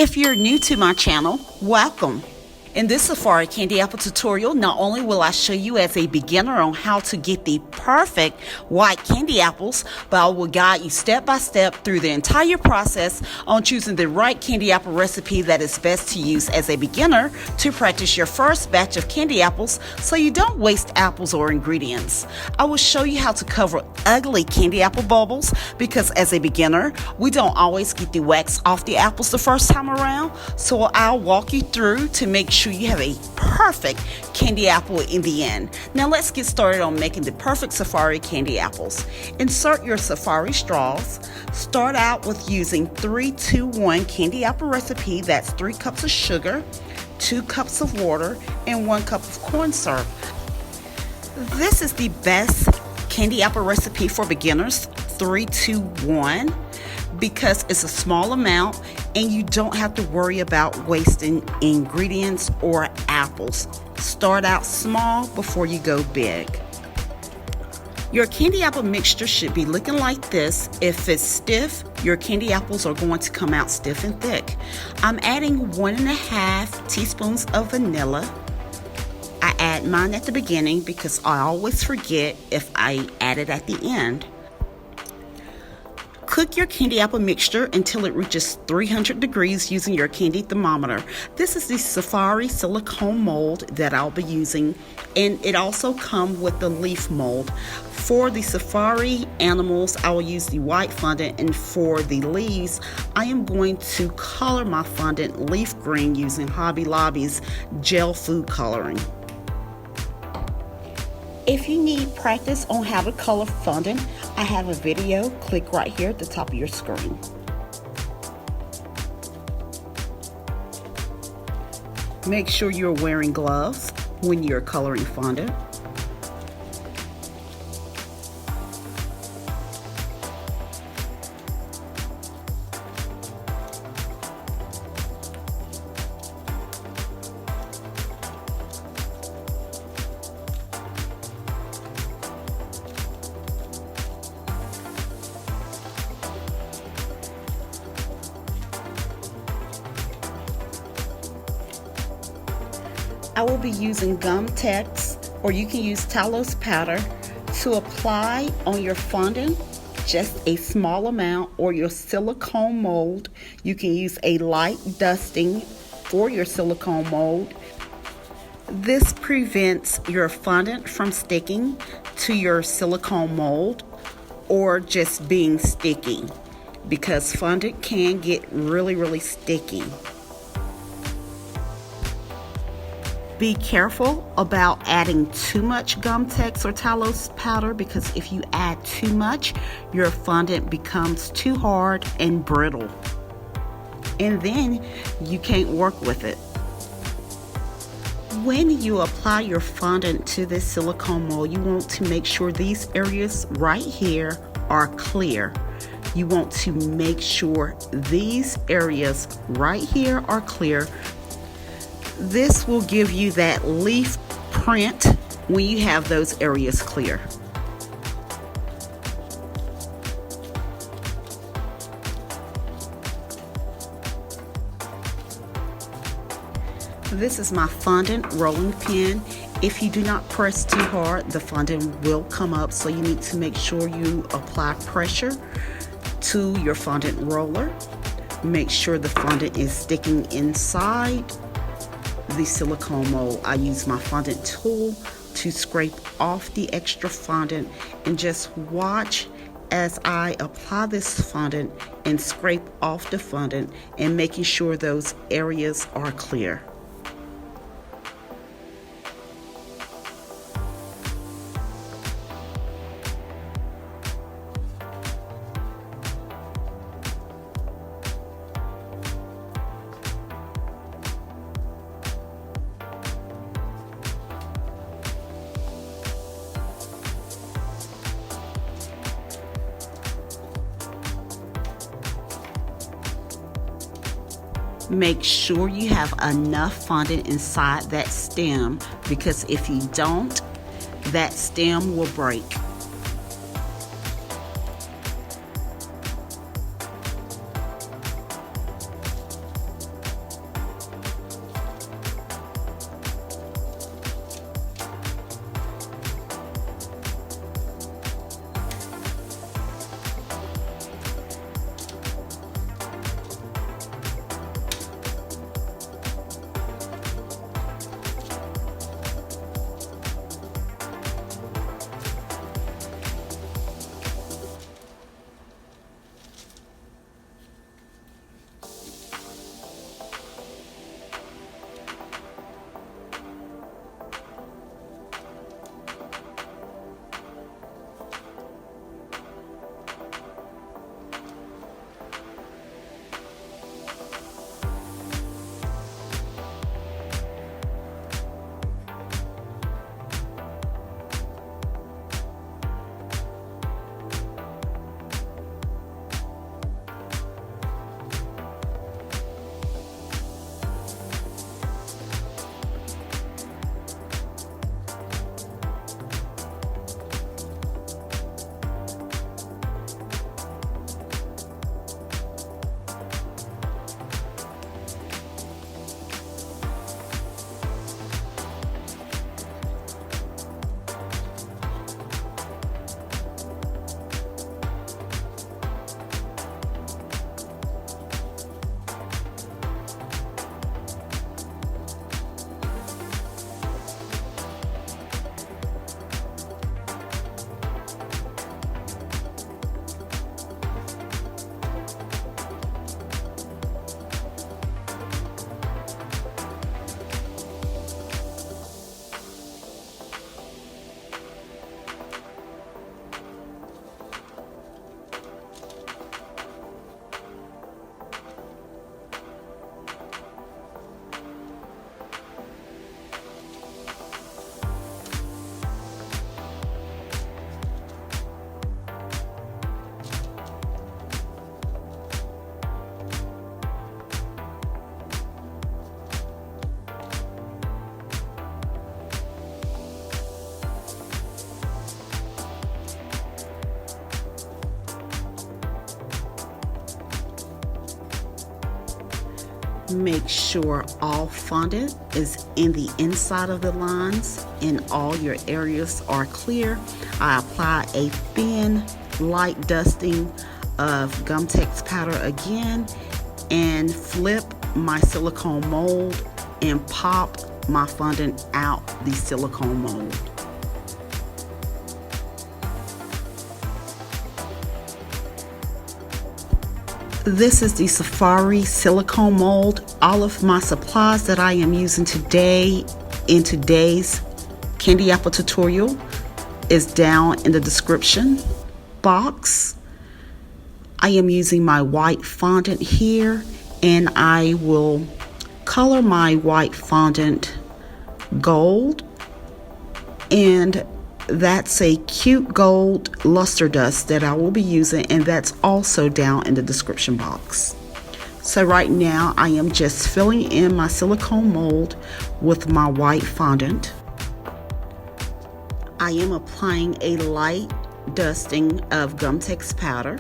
If you're new to my channel, welcome. In this Safari Candy Apple tutorial, not only will I show you as a beginner on how to get the perfect white candy apples, but I will guide you step by step through the entire process on choosing the right candy apple recipe that is best to use as a beginner to practice your first batch of candy apples so you don't waste apples or ingredients. I will show you how to cover ugly candy apple bubbles because as a beginner, we don't always get the wax off the apples the first time around, so I'll walk you through to make sure you have a perfect candy apple in the end. Now let's get started on making the perfect Safari candy apples. Insert your Safari straws. Start out with using 3-2-1 candy apple recipe. That's 3 cups of sugar, 2 cups of water, and 1 cup of corn syrup. This is the best candy apple recipe for beginners, 3-2-1. because it's a small amount and you don't have to worry about wasting ingredients or apples. Start out small before you go big. Your candy apple mixture should be looking like this. If it's stiff, your candy apples are going to come out stiff and thick. I'm adding 1.5 teaspoons of vanilla. I add mine at the beginning because I always forget if I add it at the end. Cook your candy apple mixture until it reaches 300 degrees using your candy thermometer. This is the Safari silicone mold that I'll be using, and it also comes with the leaf mold. For the Safari animals, I will use the white fondant, and for the leaves, I am going to color my fondant leaf green using Hobby Lobby's gel food coloring. If you need practice on how to color fondant, I have a video. Click right here at the top of your screen. Make sure you're wearing gloves when you're coloring fondant. I will be using gum tex, or you can use Talos powder to apply on your fondant, just a small amount, or your silicone mold. You can use a light dusting for your silicone mold. This prevents your fondant from sticking to your silicone mold or just being sticky, because fondant can get really sticky. Be careful about adding too much gum tex or Talos powder, because if you add too much, your fondant becomes too hard and brittle, and then you can't work with it. When you apply your fondant to this silicone mold, you want to make sure these areas right here are clear. You want to make sure these areas right here are clear. This will give you that leaf print when you have those areas clear. This is my fondant rolling pin. If you do not press too hard, the fondant will come up, so you need to make sure you apply pressure to your fondant roller. Make sure the fondant is sticking inside the silicone mold. I use my fondant tool to scrape off the extra fondant, and just watch as I apply this fondant and scrape off the fondant, and making sure those areas are clear. Make sure you have enough fondant inside that stem, because if you don't, that stem will break. Make sure all fondant is in the inside of the lines and all your areas are clear. I apply a thin, light dusting of Gum-Tex powder again and flip my silicone mold and pop my fondant out the silicone mold. This is the Safari silicone mold. All of my supplies that I am using today in today's candy apple tutorial is down in the description box. I am using my white fondant here, and I will color my white fondant gold, and that's a cute gold luster dust that I will be using, and that's also down in the description box. So right now I am just filling in my silicone mold with my white fondant. I am applying a light dusting of Gum-Tex powder.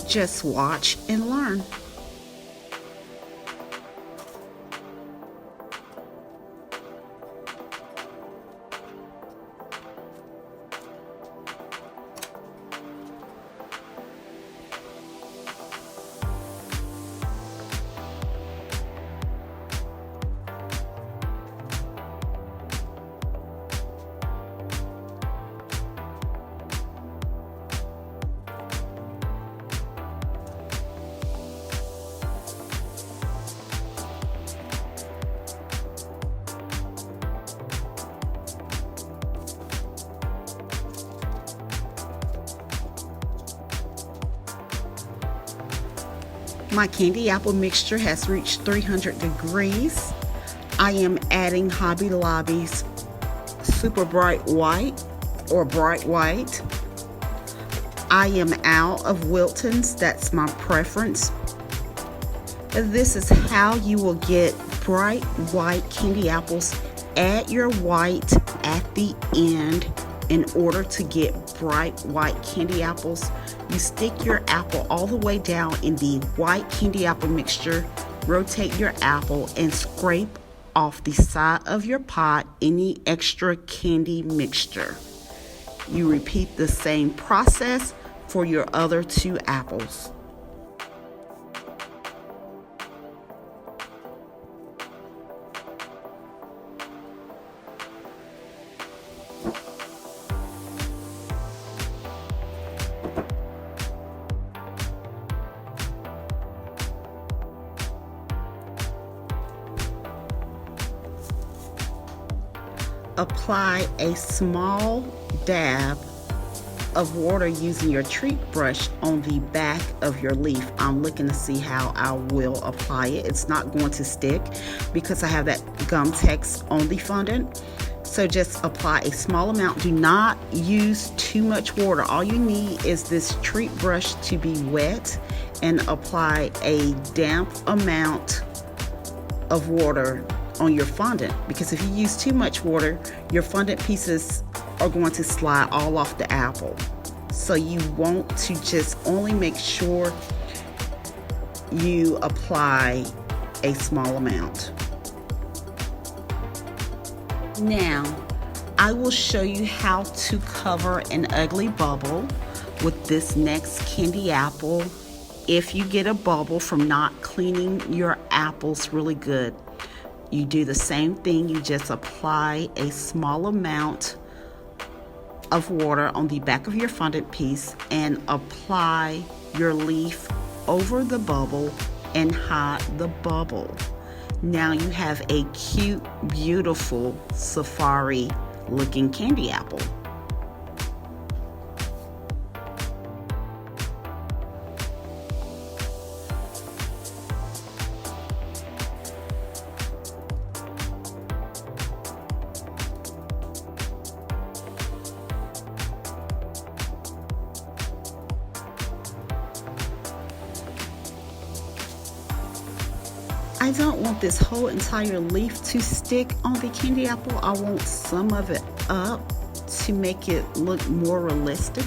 Just watch and learn. My candy apple mixture has reached 300 degrees. I am adding Hobby Lobby's Super Bright White or Bright White. I am out of Wilton's, that's my preference. This is how you will get bright white candy apples. Add your white at the end in order to get bright white candy apples. You stick your apple all the way down in the white candy apple mixture, rotate your apple, and scrape off the side of your pot any extra candy mixture. You repeat the same process for your other two apples. Apply a small dab of water using your treat brush on the back of your leaf. I'm looking to see how I will apply it. It's not going to stick because I have that Gum-Tex on the fondant. So just apply a small amount. Do not use too much water. All you need is this treat brush to be wet, and apply a damp amount of water on your fondant, because if you use too much water, your fondant pieces are going to slide all off the apple. So you want to just only make sure you apply a small amount. Now, I will show you how to cover an ugly bubble with this next candy apple if you get a bubble from not cleaning your apples really good. You do the same thing, you just apply a small amount of water on the back of your fondant piece and apply your leaf over the bubble and hide the bubble. Now you have a cute, beautiful safari looking candy apple. I don't want this whole entire leaf to stick on the candy apple. I want some of it up to make it look more realistic.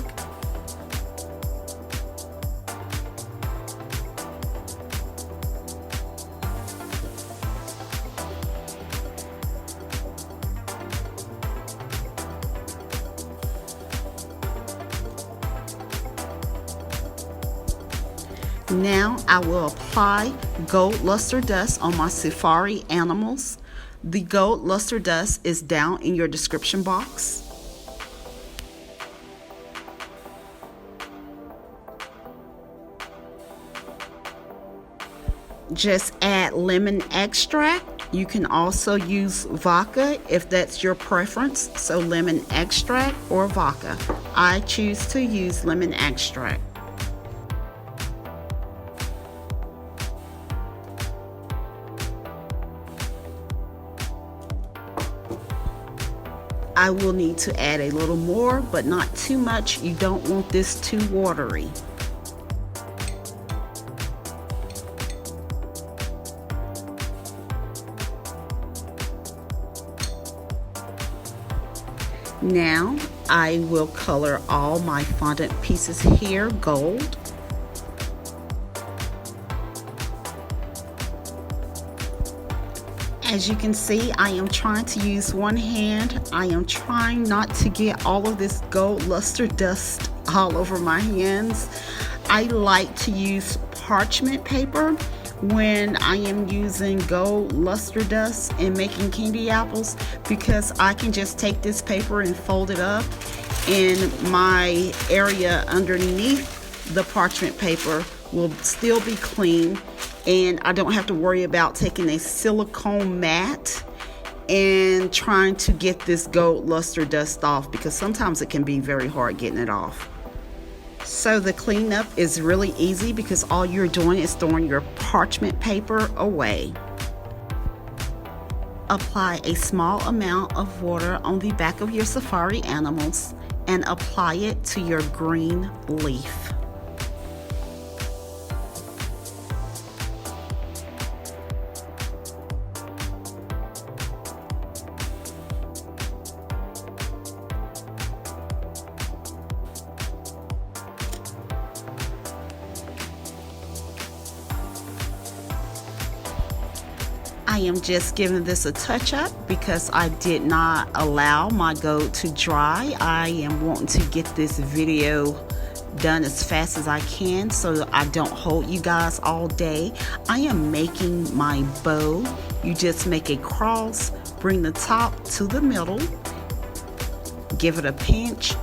Now I will apply gold luster dust on my safari animals. The gold luster dust is down in your description box. Just add lemon extract. You can also use vodka if that's your preference, so lemon extract or vodka. I choose to use lemon extract. I will need to add a little more, but not too much. You don't want this too watery. Now I will color all my fondant pieces here gold. As you can see, I am trying to use one hand. I am trying not to get all of this gold luster dust all over my hands. I like to use parchment paper when I am using gold luster dust and making candy apples, because I can just take this paper and fold it up, and my area underneath the parchment paper will still be clean, and I don't have to worry about taking a silicone mat and trying to get this gold luster dust off, because sometimes it can be very hard getting it off. So the cleanup is really easy because all you're doing is throwing your parchment paper away. Apply a small amount of water on the back of your safari animals and apply it to your green leaf. I am just giving this a touch up because I did not allow my gold to dry. I am wanting to get this video done as fast as I can so I don't hold you guys all day. I am making my bow. You just make a cross, bring the top to the middle, give it a pinch,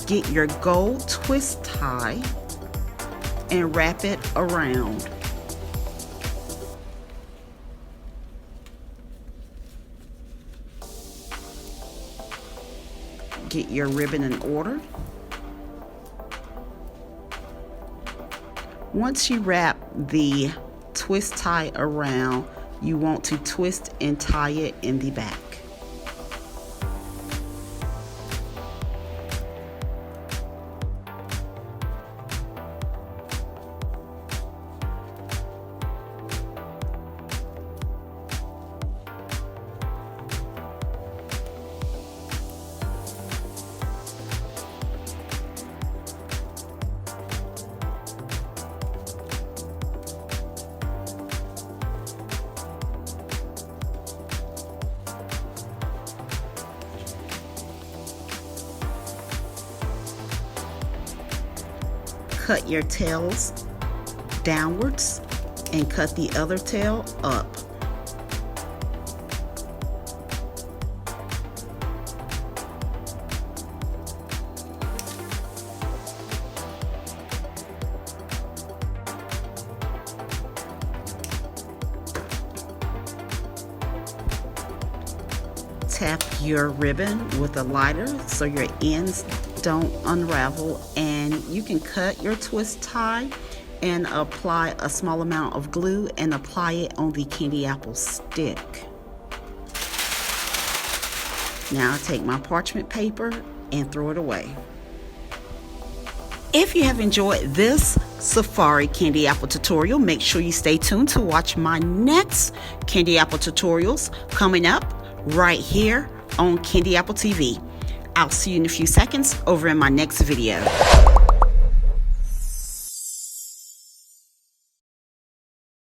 get your gold twist tie and wrap it around. Get your ribbon in order. Once you wrap the twist tie around, you want to twist and tie it in the back. Cut your tails downwards and cut the other tail up. tap your ribbon with a lighter so your ends don't unravel, and you can cut your twist tie and apply a small amount of glue and apply it on the candy apple stick. Now I take my parchment paper and throw it away. If you have enjoyed this Safari candy apple tutorial, make sure you stay tuned to watch my next candy apple tutorials coming up right here on Candy Apple TV. I'll see you in a few seconds over in my next video.